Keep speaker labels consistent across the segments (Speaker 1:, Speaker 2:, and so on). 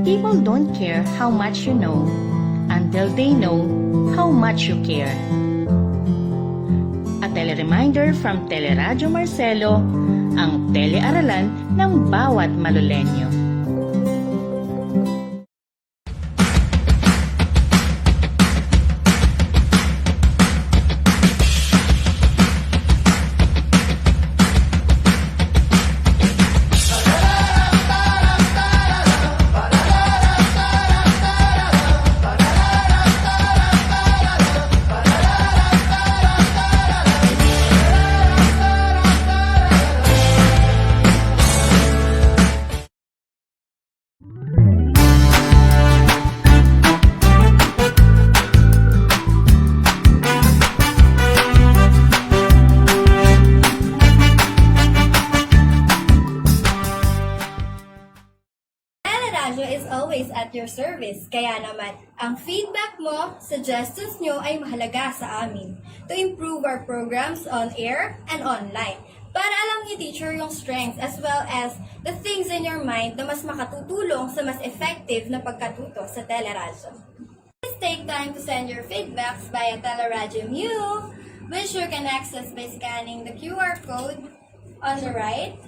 Speaker 1: People don't care how much you know until they know how much you care. A tele-reminder from Teleradyo Marcelo, ang telearalan ng bawat Malulenyo.
Speaker 2: Is always at your service. Kaya naman, ang feedback mo, suggestions nyo ay mahalaga sa amin to improve our programs on air and online. Para alam niyo, teacher, yung strengths as well as the things in your mind na mas makatutulong sa mas effective na pagkatuto sa teleradyo. Please take time to send your feedbacks via Teleradyo Mu, which you can access by scanning the QR code on the right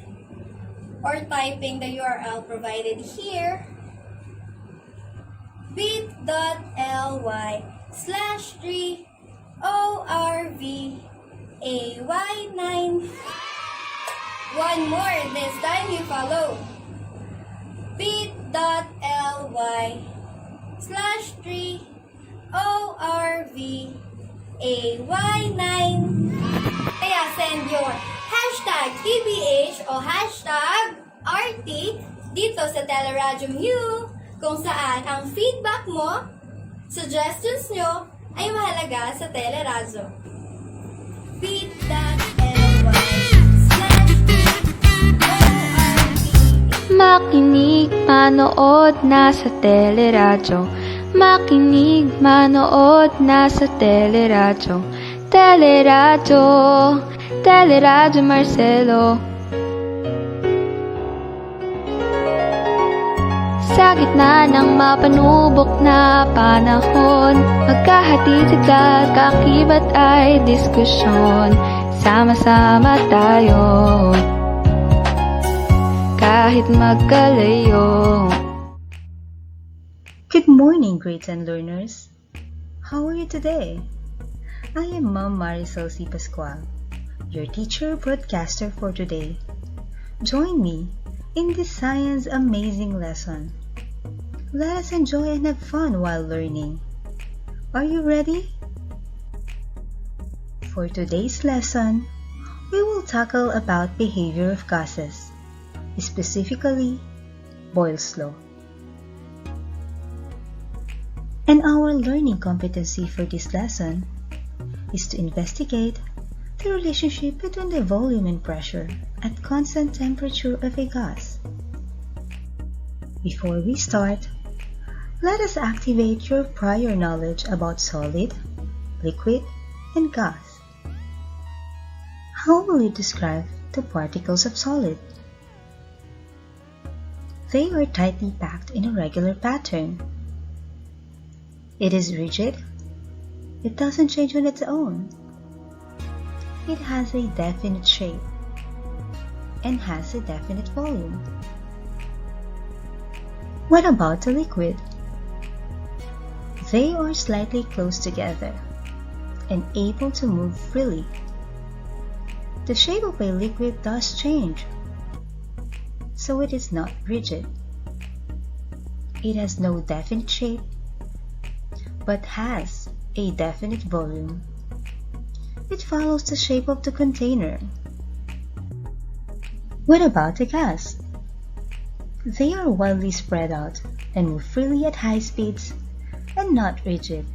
Speaker 2: or typing the URL provided here, bit.ly/3ORVAY9. One more, this time you follow. bit.ly/3ORVAY9. Kaya send your hashtag TBH o hashtag RT dito sa Teleradyo Mu, kung saan ang feedback mo, suggestions nyo ay mahalaga sa teleradyo.
Speaker 3: Makinig, manood na sa teleradyo. Makinig, manood na sa teleradyo. Teleradyo, Teleradyo Marcelo. Sa gitna ng mapanubok na panahon, magkahatid sa kaakibat ay diskusyon. Sama-sama tayo, kahit magkalayo.
Speaker 1: Good morning, grades and learners. How are you today? I am Ma'am Marisol C. Pascual, your teacher broadcaster for today. Join me in this science amazing lesson. Let us enjoy and have fun while learning. Are you ready? For today's lesson, we will tackle about behavior of gases, specifically Boyle's law. And our learning competency for this lesson is to investigate the relationship between the volume and pressure at constant temperature of a gas. Before we start, let us activate your prior knowledge about solid, liquid, and gas. How will you describe the particles of solid? They are tightly packed in a regular pattern. It is rigid. It doesn't change on its own. It has a definite shape and has a definite volume. What about the liquid? They are slightly close together and able to move freely. The shape of a liquid does change, so it is not rigid. It has no definite shape, but has a definite volume. It follows the shape of the container. What about the gas? They are widely spread out and move freely at high speeds and not rigid.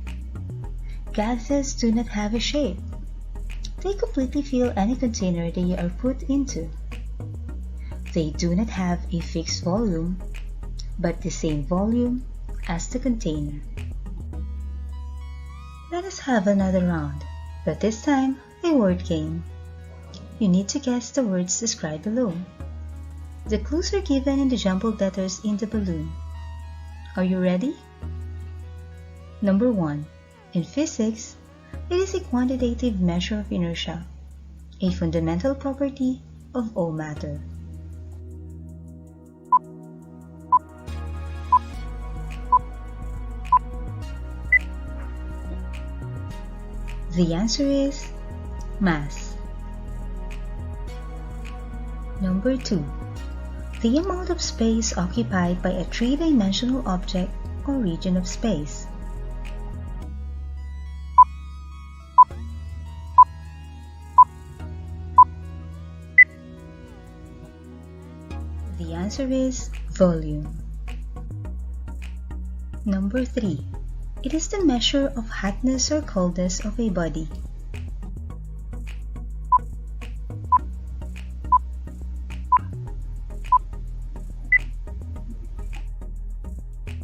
Speaker 1: Gases do not have a shape. They completely fill any container they are put into. They do not have a fixed volume, but the same volume as the container. Let us have another round, but this time a word game. You need to guess the words described below. The clues are given in the jumbled letters in the balloon. Are you ready? Number 1. In physics, it is a quantitative measure of inertia, a fundamental property of all matter. The answer is mass. Number 2. The amount of space occupied by a three-dimensional object or region of space. The answer is volume. Number 3. It is the measure of hotness or coldness of a body.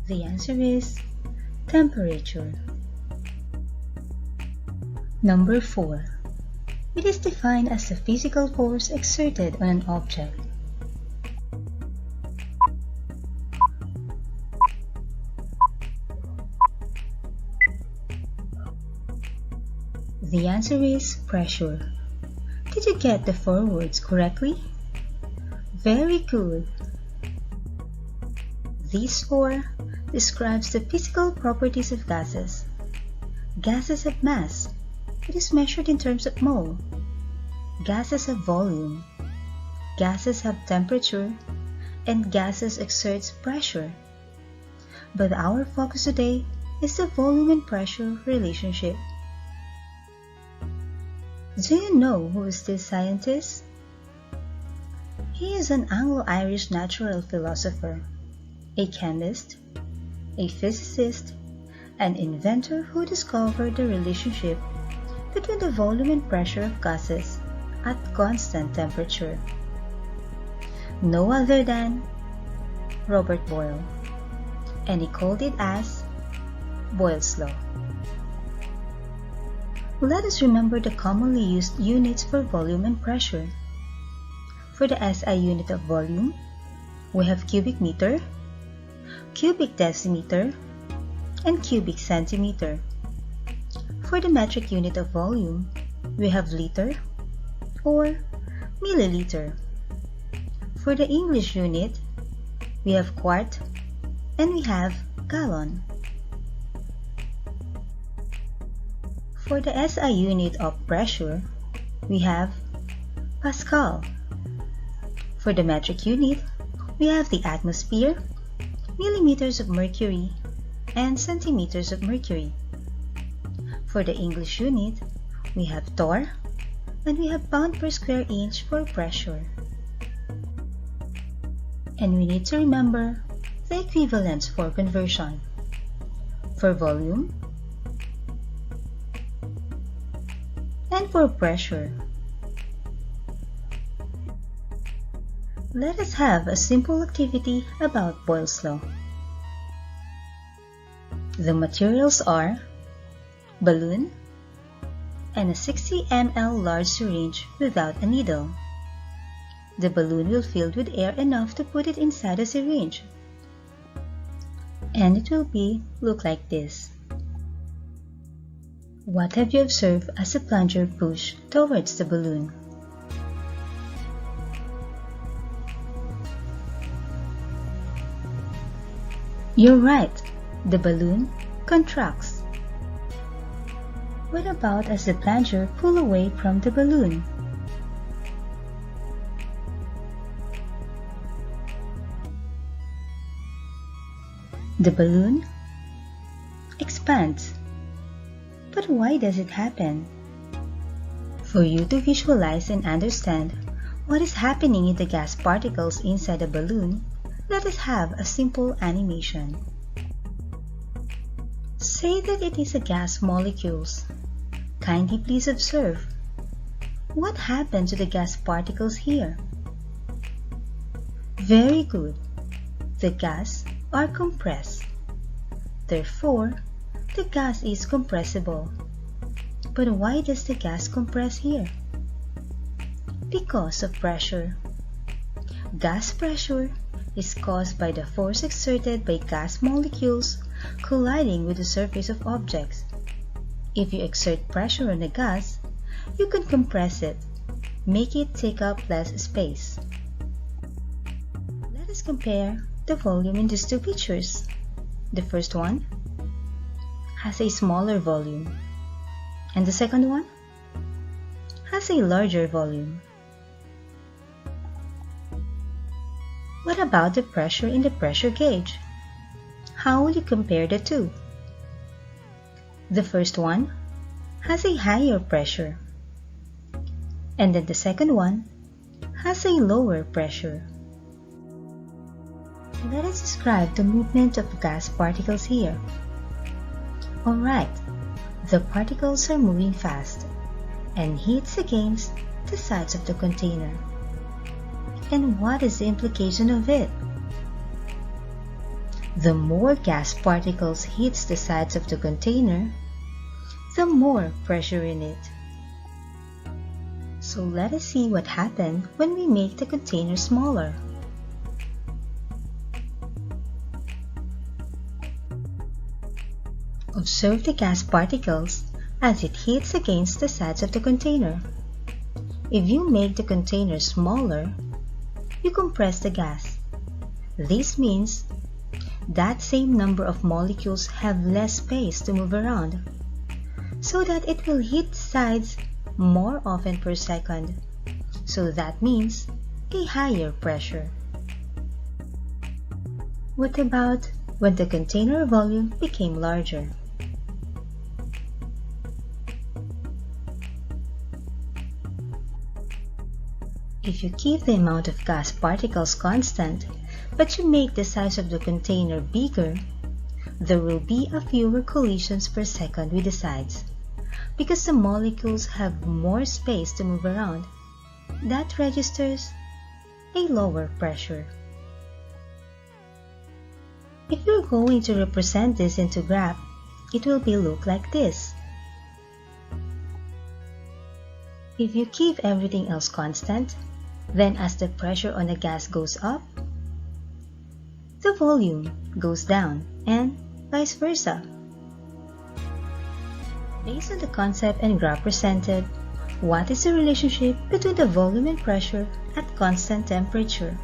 Speaker 1: The answer is temperature. Number 4. It is defined as the physical force exerted on an object. The answer is pressure. Did you get the 4 words correctly? Very good. These 4 describes the physical properties of gases. Gases have mass. It is measured in terms of mole. Gases have volume. Gases have temperature. And gases exerts pressure. But our focus today is the volume and pressure relationship. Do you know who is this scientist? He is an Anglo-Irish natural philosopher, a chemist, a physicist, an inventor who discovered the relationship between the volume and pressure of gases at constant temperature. No other than Robert Boyle, and he called it as Boyle's law. Let us remember the commonly used units for volume and pressure. For the SI unit of volume, we have cubic meter, cubic decimeter, and cubic centimeter. For the metric unit of volume, we have liter or milliliter. For the English unit, we have quart and we have gallon. For the SI unit of pressure, we have Pascal. For the metric unit, we have the atmosphere, millimeters of mercury, and centimeters of mercury. For the English unit, we have torr, and we have pound per square inch for pressure. And we need to remember the equivalents for conversion. For volume, and for pressure. Let us have a simple activity about Boyle's law. The materials are balloon and a 60 ml large syringe without a needle. The balloon will fill with air enough to put it inside a syringe. And it will look like this. What have you observed as the plunger pushed towards the balloon? You're right, the balloon contracts. What about as the plunger pulls away from the balloon? The balloon expands. But why does it happen? For you to visualize and understand what is happening in the gas particles inside the balloon, let us have a simple animation. Say that it is a gas molecules. Kindly please observe. What happened to the gas particles here? Very good. The gas are compressed. Therefore, the gas is compressible. But why does the gas compress here? Because of pressure. Gas pressure is caused by the force exerted by gas molecules colliding with the surface of objects. If you exert pressure on a gas, you can compress it, make it take up less space. Let us compare the volume in these two pictures. The first one has a smaller volume, and the second one has a larger volume. What about the pressure in the pressure gauge? How will you compare the two? The first one has a higher pressure, and then the second one has a lower pressure. Let us describe the movement of gas particles here. Alright, the particles are moving fast and hits against the sides of the container. And what is the implication of it? The more gas particles hits the sides of the container, the more pressure in it. So let us see what happens when we make the container smaller. Observe the gas particles as it hits against the sides of the container. If you make the container smaller, you compress the gas. This means that same number of molecules have less space to move around, so that it will hit sides more often per second. So that means a higher pressure. What about when the container volume became larger? If you keep the amount of gas particles constant, but you make the size of the container bigger, there will be a fewer collisions per second with the sides, because the molecules have more space to move around. That registers a lower pressure. If you're going to represent this into graph, it will look like this. If you keep everything else constant, then as the pressure on the gas goes up, the volume goes down, and vice versa. Based on the concept and graph presented, what is the relationship between the volume and pressure at constant temperature?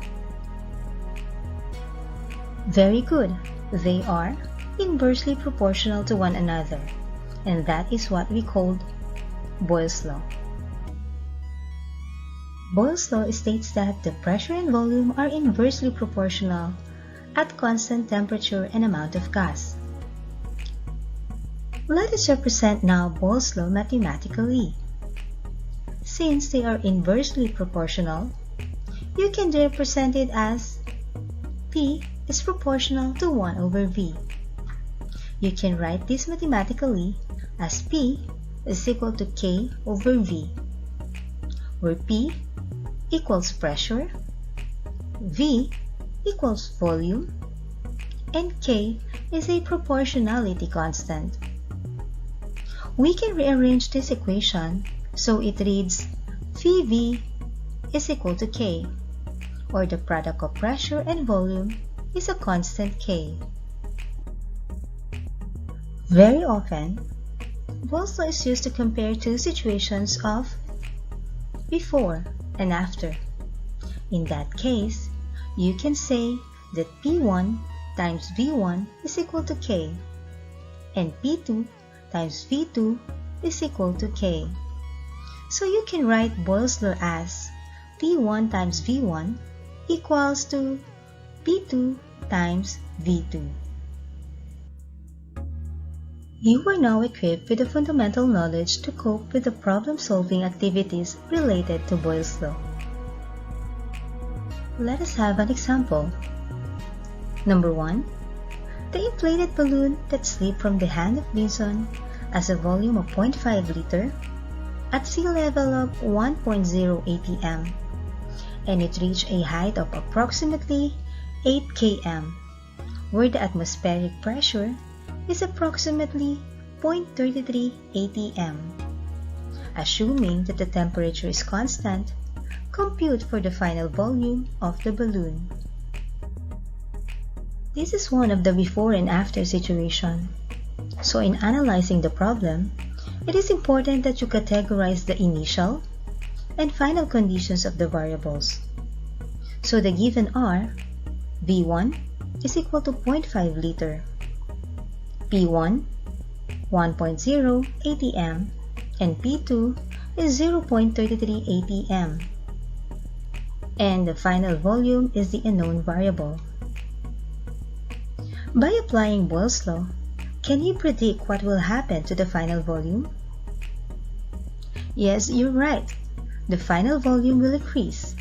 Speaker 1: Very good. They are inversely proportional to one another, and that is what we called Boyle's law. Boyle's law states that the pressure and volume are inversely proportional at constant temperature and amount of gas. Let us represent now Boyle's law mathematically. Since they are inversely proportional, you can represent it as P is proportional to 1 over V. You can write this mathematically as P is equal to K over V, where P equals pressure, V equals volume, and K is a proportionality constant. We can rearrange this equation so it reads VV is equal to K, or the product of pressure and volume is a constant K. Very often, Boyle's law is used to compare two situations of before and after. In that case, you can say that P1 times V1 is equal to K, and P2 times V2 is equal to K. So you can write Boyle's law as P1 times V1 equals to P2 times V2. You are now equipped with the fundamental knowledge to cope with the problem-solving activities related to Boyle's law. Let us have an example. Number 1. The inflated balloon that slipped from the hand of Vinson has a volume of 0.5 liter at sea level of 1.0 atm, and it reached a height of approximately 8 km, where the atmospheric pressure is approximately 0.33 atm. Assuming that the temperature is constant, compute for the final volume of the balloon. This is one of the before and after situation. So in analyzing the problem, it is important that you categorize the initial and final conditions of the variables. So the given are V1 is equal to 0.5 liter, P1 1.0 atm, and P2 is 0.33 atm. And the final volume is the unknown variable. By applying Boyle's law, can you predict what will happen to the final volume? Yes, you're right. The final volume will increase.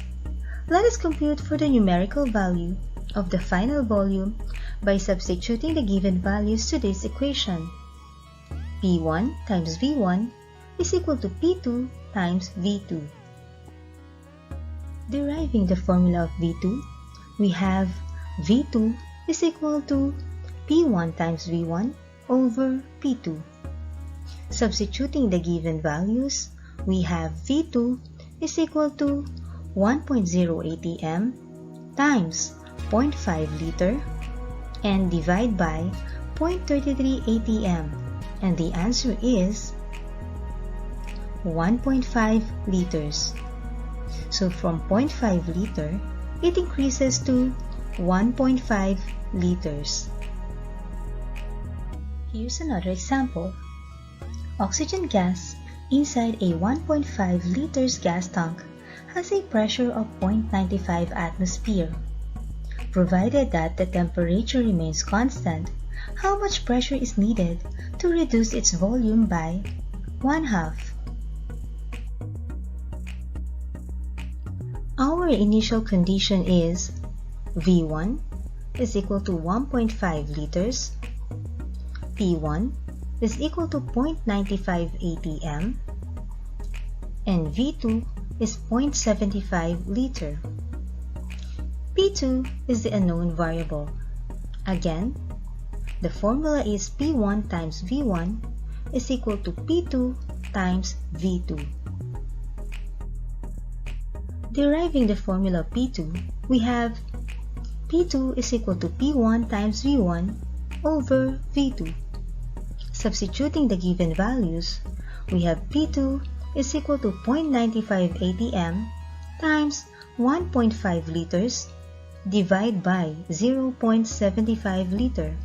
Speaker 1: Let us compute for the numerical value of the final volume by substituting the given values to this equation. P1 times V1 is equal to P2 times V2. Deriving the formula of V2, we have V2 is equal to P1 times V1 over P2. Substituting the given values, we have V2 is equal to 1.0 atm times 0.5 liter and divide by 0.33 atm, and the answer is 1.5 liters. So from 0.5 liter, it increases to 1.5 liters. Here's another example. Oxygen gas inside a 1.5 liters gas tank has a pressure of 0.95 atmosphere. Provided that the temperature remains constant, how much pressure is needed to reduce its volume by 1/2? Our initial condition is V1 is equal to 1.5 liters, P1 is equal to 0.95 atm, and V2 is 0.75 liter. P2 is the unknown variable. Again, the formula is P1 times V1 is equal to P2 times V2. Deriving the formula P2, we have P2 is equal to P1 times V1 over V2. Substituting the given values, we have P2 is equal to 0.95 atm times 1.5 liters divide by 0.75 liter.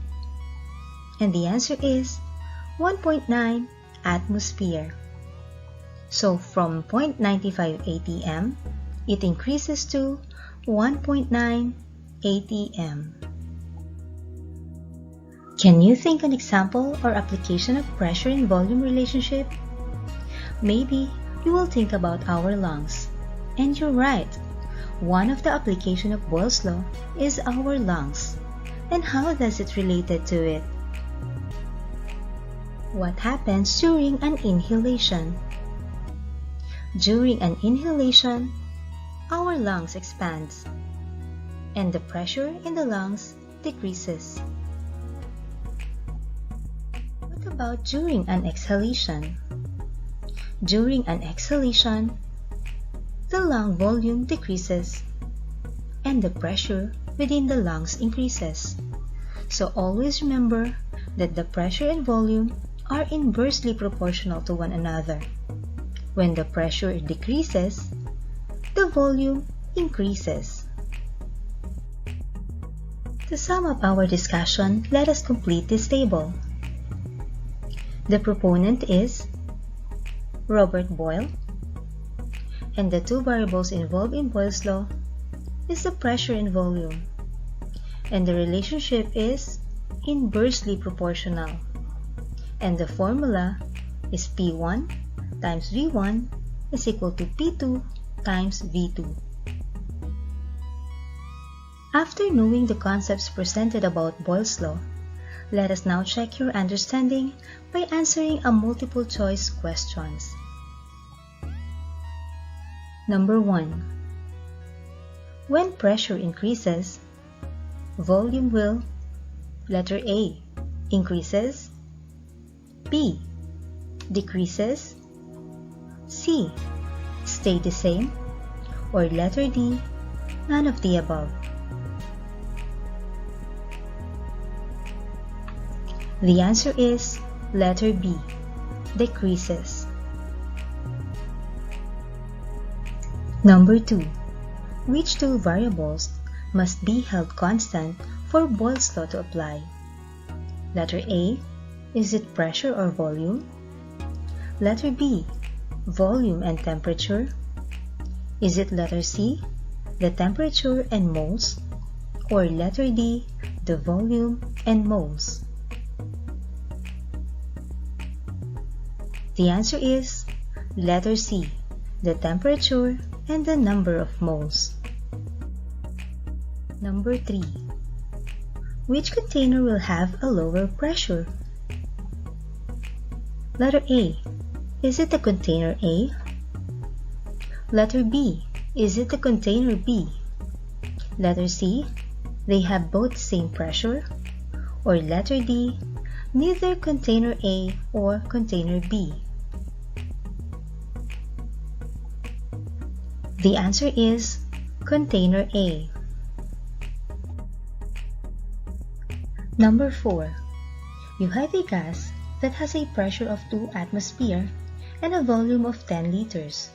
Speaker 1: And the answer is 1.9 atmosphere. So from 0.95 atm, it increases to 1.9 atm. Can you think an example or application of pressure and volume relationship? Maybe you will think about our lungs. And you're right. One of the application of Boyle's law is our lungs. And how does it related to it? What happens during an inhalation? During an inhalation, our lungs expands, and the pressure in the lungs decreases. What about during an exhalation? During an exhalation, the lung volume decreases, and the pressure within the lungs increases. So always remember that the pressure and volume are inversely proportional to one another. When the pressure decreases, the volume increases. To sum up our discussion, let us complete this table. The proponent is Robert Boyle, and the two variables involved in Boyle's law is the pressure and volume, and the relationship is inversely proportional, and the formula is P1 times V1 is equal to P2 times V2. After knowing the concepts presented about Boyle's law, let us now check your understanding by answering a multiple choice questions. Number 1. When pressure increases, volume will letter A. Increases, B. Decreases, C. Stay the same, Or letter D, none of the above? The answer is letter B, decreases. Number 2. Which two variables must be held constant for Boyle's law to apply? Letter A, is it pressure or volume? Letter B, volume and temperature? Is it letter C, the temperature and moles? Or letter D, the volume and moles? The answer is letter C, the temperature and the number of moles. Number 3. Which container will have a lower pressure? Letter A, is it the container A? Letter B, is it the container B? Letter C, they have both same pressure? Or letter D, neither container A or container B? The answer is container A. Number 4. You have a gas that has a pressure of 2 atmosphere and a volume of 10 liters.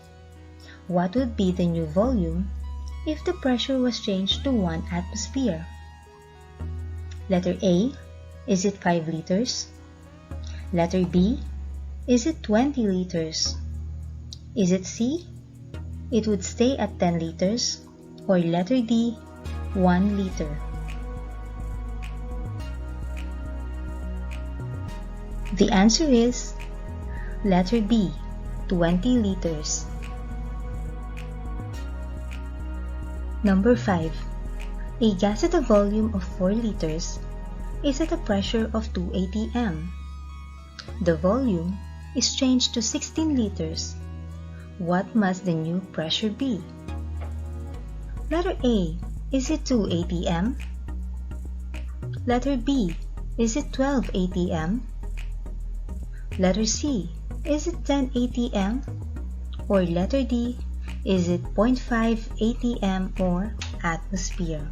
Speaker 1: What would be the new volume if the pressure was changed to 1 atmosphere? Letter A, is it 5 liters? Letter B, is it 20 liters? Is it C, it would stay at 10 liters? Or letter D, 1 liter? The answer is letter B, 20 liters. Number 5. A gas at a volume of 4 liters is at a pressure of 2 atm. The volume is changed to 16 liters. What must the new pressure be? Letter A, is it 2 atm? Letter B, is it 12 atm? Letter C, is it 10 atm? Or letter D, is it 0.5 atm or atmosphere?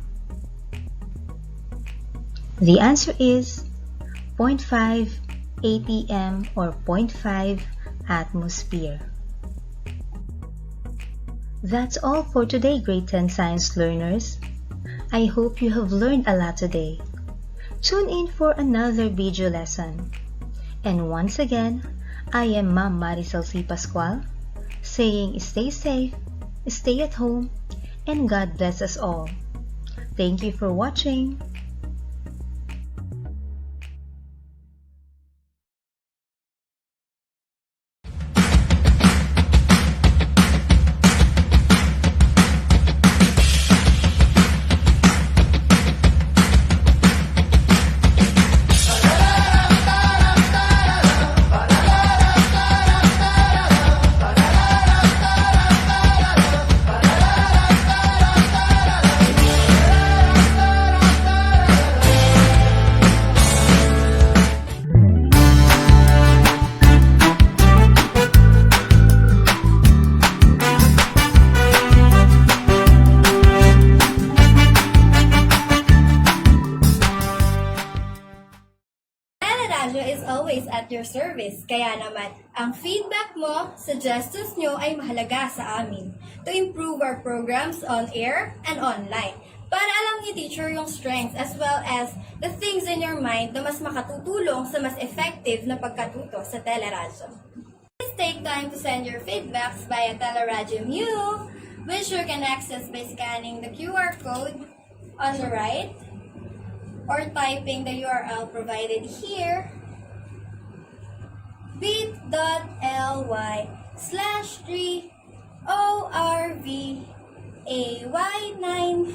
Speaker 1: The answer is 0.5 atm or 0.5 atmosphere. That's all for today, grade 10 science learners. I hope you have learned a lot today. Tune in for another video lesson. And once again, I am Ma'am Maricel C. Pascual, saying stay safe, stay at home, and God bless us all. Thank you for watching.
Speaker 2: Is always at your service. Kaya naman, ang feedback mo, suggestions nyo ay mahalaga sa amin to improve our programs on air and online. Para alam ni teacher yung strengths as well as the things in your mind na mas makatutulong sa mas effective na pagkatuto sa teleradyo. Please take time to send your feedbacks via Teleradyo Mu, which you can access by scanning the QR code on the right or typing the URL provided here, bit.ly/3ORVAY9.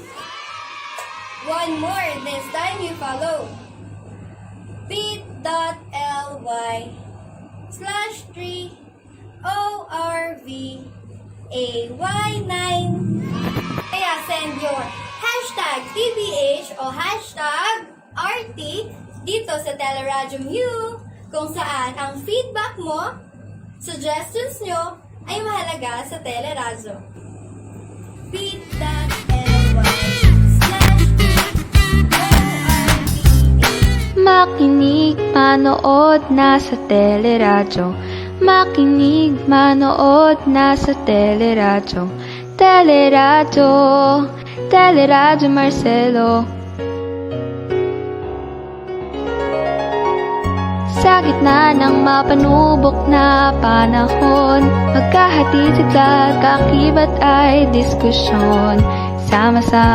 Speaker 2: One more, this time you follow bit.ly/3ORVAY9. Kaya send your hashtag TBH o hashtag RT dito sa Teleradyo Mu, kung saan ang feedback mo, suggestions nyo ay mahalaga sa teleradyo.
Speaker 3: Makinig, manood, nasa teleradyo. Makinig, manood, nasa teleradyo. Teleradyo, teleradyo Marcelo. Sa gitna ng mapanubok na panahon, magkahatid sa kaakibat ay diskusyon. Sama-sama